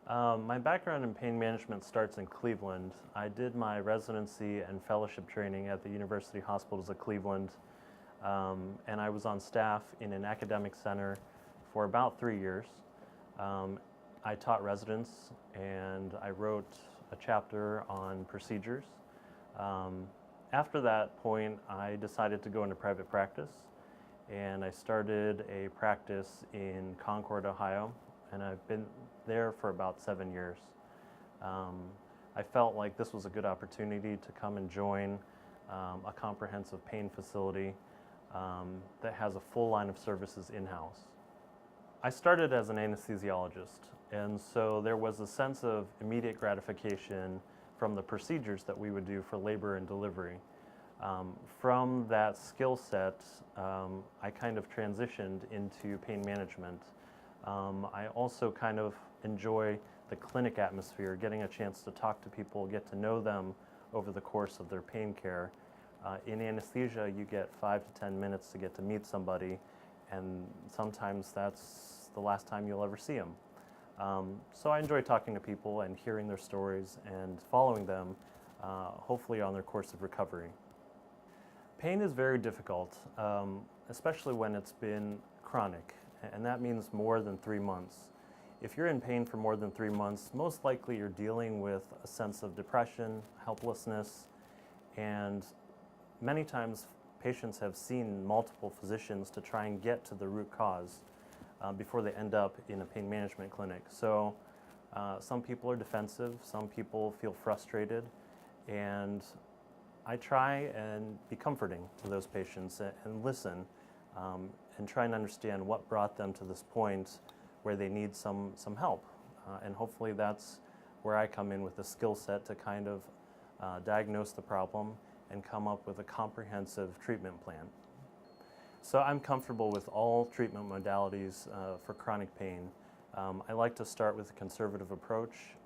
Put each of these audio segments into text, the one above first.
My background in pain management starts in Cleveland. I did my residency and fellowship training at the University Hospitals of Cleveland, and I was on staff in an academic center for about 3 years. I taught residents and I wrote a chapter on procedures. After that point, I decided to go into private practice, and I started a practice in Concord, Ohio, and I've been there for about 7 years. I felt like this was a good opportunity to come and join a comprehensive pain facility that has a full line of services in-house. I started as an anesthesiologist, and so there was a sense of immediate gratification from the procedures that we would do for labor and delivery. From that skill set, I kind of transitioned into pain management. I also kind of enjoy the clinic atmosphere, getting a chance to talk to people, get to know them over the course of their pain care. In anesthesia, you get 5 to 10 minutes to get to meet somebody, and sometimes that's the last time you'll ever see them. So I enjoy talking to people and hearing their stories and following them, hopefully on their course of recovery. Pain is very difficult, especially when it's been chronic, and that means more than 3 months. If you're in pain for more than 3 months, most likely you're dealing with a sense of depression, helplessness, and many times patients have seen multiple physicians to try and get to the root cause before they end up in a pain management clinic. So some people are defensive, some people feel frustrated, and I try and be comforting to those patients and listen and try and understand what brought them to this point where they need some help. And hopefully that's where I come in with a skill set to kind of diagnose the problem and come up with a comprehensive treatment plan. So I'm comfortable with all treatment modalities for chronic pain. I like to start with a conservative approach.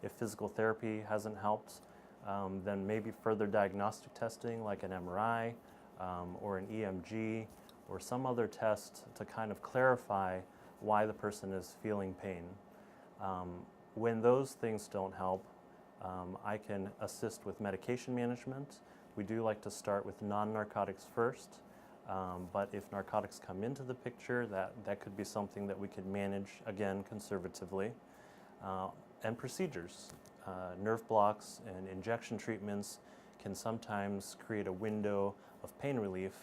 If physical therapy hasn't helped, then maybe further diagnostic testing like an MRI or an EMG or some other test to kind of clarify why the person is feeling pain. When those things don't help, I can assist with medication management. We do like to start with non-narcotics first, but if narcotics come into the picture, that could be something that we could manage, again, conservatively. And procedures. Nerve blocks and injection treatments can sometimes create a window of pain relief,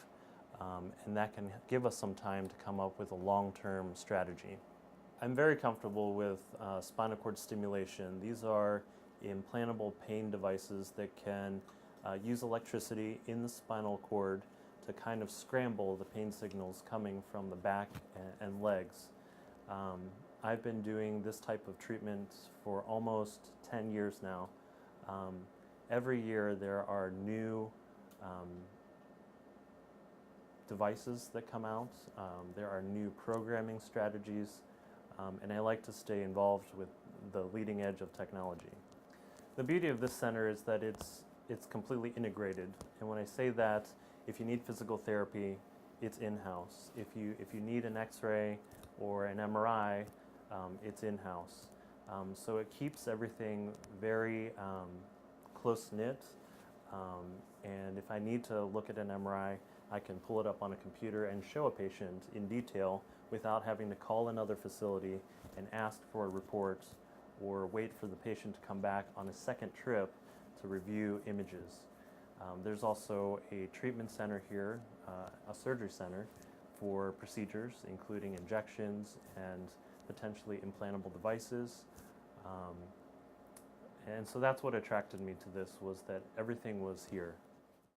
and that can give us some time to come up with a long-term strategy. I'm very comfortable with spinal cord stimulation. These are implantable pain devices that can use electricity in the spinal cord to kind of scramble the pain signals coming from the back and legs. I've been doing this type of treatment for almost 10 years now. Every year there are new devices that come out. There are new programming strategies, and I like to stay involved with the leading edge of technology. The beauty of this center is that it's completely integrated, and when I say that, if you need physical therapy, it's in-house. If you need an X-ray or an MRI, it's in-house. So it keeps everything very close-knit, and if I need to look at an MRI, I can pull it up on a computer and show a patient in detail without having to call another facility and ask for a report or wait for the patient to come back on a second trip to review images. There's also a treatment center here, a surgery center for procedures, including injections and potentially implantable devices. And so that's what attracted me to this, was that everything was here.